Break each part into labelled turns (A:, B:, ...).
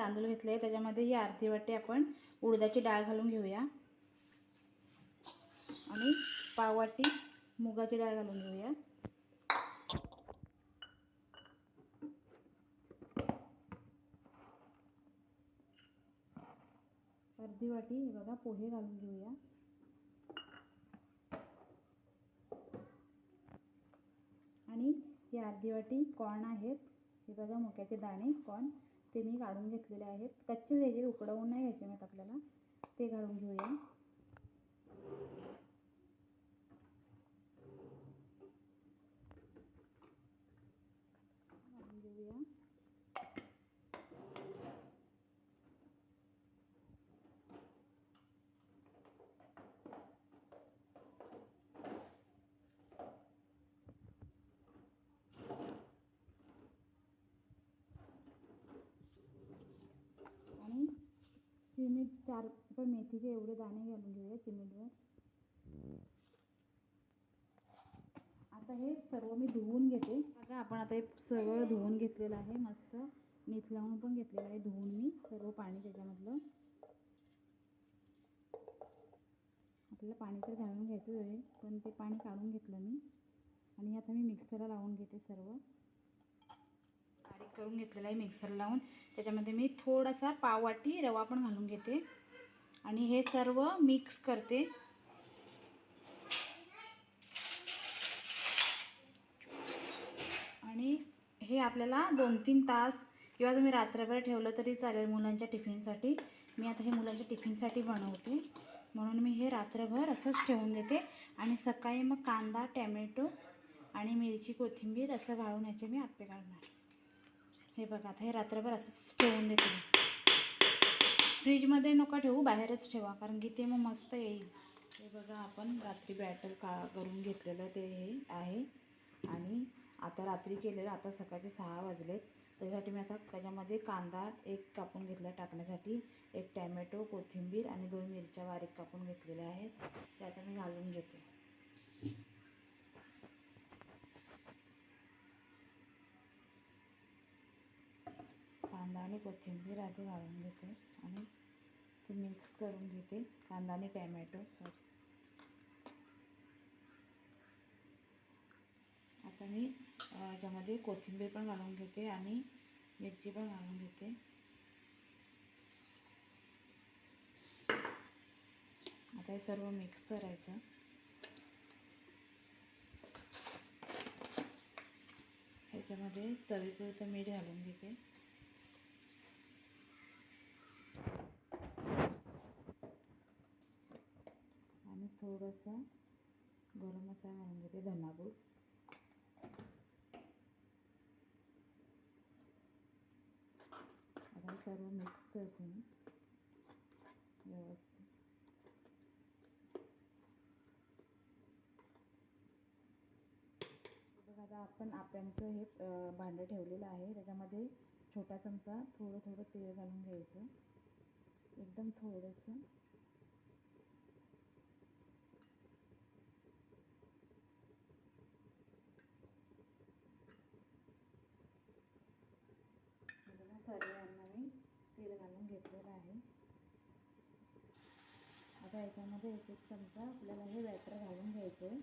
A: तांदूळ घेतले, त्याच्यामध्ये ही अर्धी वाटी आपण उडदाची डाळ घालून घेऊया आणि पाव वाटी मुगाची डाळ घालून घेऊया. अर्धी वाटी हे बघा पोहे घालून घेऊया. आणि ही अर्धी वाटी कॉर्न आहेत, हे बघा मक्याचे दाणे कॉर्न, ते मी काढून घेतलेले आहेत. कच्चे घ्यायचे, उकडवून नाही घ्यायचे मग आपल्याला, ते घालून घेऊया. घालून घेऊया. आणि चिमीट 4 पण मेथीचे एवढे दाणे घालून घेऊया चिमीटवर. आता हे सर्व मी धुवून घेते. बघा आपण आता हे सर्व धुवून घेतलेलं आहे, मस्त मीठ लावून पण घेतलेलं आहे धुवून मी सर्व पाणी त्याच्यामधलं. आपल्याला पाणी तर घालून घ्यायचं आहे, पण ते पाणी काढून घेतलं मी. आणि आता मी मिक्सरला लावून घेते, सर्व बारीक करून घेतलेलं आहे मिक्सरला लावून. त्याच्यामध्ये मी थोडासा पाव वाटी रवा पण घालून घेते आणि हे सर्व मिक्स करते. आणि हे आपल्याला 2-3 तास किंवा तुम्ही रात्रभर ठेवलं तरी चालेल मुलांच्या टिफिनसाठी. मी आता हे मुलांच्या टिफिनसाठी बनवते, म्हणून मी हे रात्रभर असंच ठेवून देते. आणि सकाळी मग कांदा, टॅमॅटो आणि मिरची, कोथिंबीर असं घालून याचे मी आप्पे काढणार. हे बघा आता हे रात्रभर असंच ठेवून देते. फ्रीजमध्ये नका ठेवू, बाहेरच ठेवा, कारण की ते मग मस्त येईल. हे बघा आपण रात्री बॅटर करून घेतलेलं ते हे आहे. आणि आता रात्री केलेलं, आता सकाळचे 6 वाजलेत. त्यासाठी मी आता त्याच्यामध्ये कांदा 1 कापून घेतला टाकण्यासाठी, 1 टॅमॅटो, कोथिंबीर आणि 2 मिरच्या बारीक कापून घेतलेल्या आहेत, ते आता मी घालून घेते. कांदा आणि कोथिंबीर आधी घालून घेते आणि ते मिक्स करून घेते, कांदा आणि टॅमॅटो. आता मी याच्यामध्ये कोथिंबीर पण घालून घेते आणि मिरची पण घालून घेते. आता हे सर्व मिक्स करायचं. ह्याच्यामध्ये चवीपुरतं मीठ घालून घेते. आणि थोडंसं गरम मसाला घालून घेते, धनापूड. आता हे सर्व मिक्स करते मी व्यवस्थित. बघा आता आपण आप्यांचं हे भांडं ठेवलेलं आहे, त्याच्यामध्ये छोटा चमचा थोडं थोडं तेल घालून घ्यायचं, एकदम थोडंसं. सर्वांना मी तेल घालून घेतलेलं आहे. आता याच्यामध्ये 1-1 चमचा आपल्याला हे बॅटर घालून घ्यायचं आहे.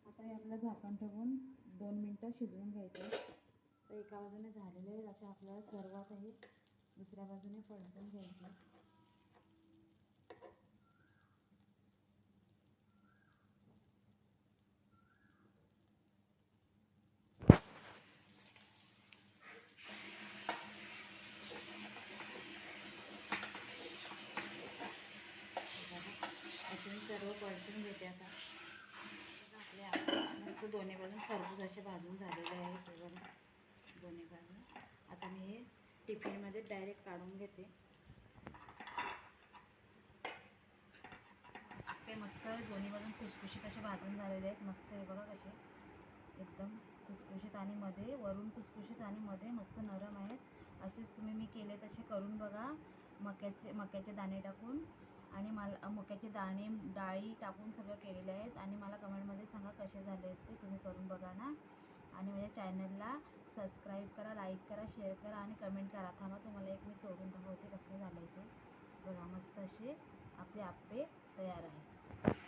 A: आता हे आपलं झाकण ठेवून 2 मिनटं शिजवून घ्यायचं. तर एका बाजूने झालेलं आहे, अशा आपल्याला सर्व काही दुसऱ्या बाजूने पलटून घ्यायचं. अजून सर्व पलटून घेते. आता आपले मस्त दोन्ही बाजून खरबूज असे भाजून झालेले आहेत, ते बघा दोन्ही बाजून. आता मी हे टिफिनमध्ये डायरेक्ट काढून घेते. आप्पे मस्त दोन्ही बाजून खुसखुशीत असे भाजून झालेले आहेत. मस्त हे बघा कसे एकदम खुसखुशीत आणि मध्ये वरून खुसखुशीत आणि मध्ये मस्त नरम आहेत. असेच तुम्ही मी केले तसे करून बघा. मक्याचे दाणे टाकून आणि मला मक्याचे दाणे डाळी टाकून सगळं केलेले आहेत. आणि मला कमेंटमध्ये सांगा कसे झाले आहेत ते. तुम्ही करून बघा ना. आणि माझ्या चॅनलला सबस्क्राईब करा, लाईक करा, शेअर करा आणि कमेंट करा. थांबा तुम्हाला एक मी तोडून दाखवते कसं झालं आहे ते. बघा मस्त असे आपले आप्पे तयार आहेत.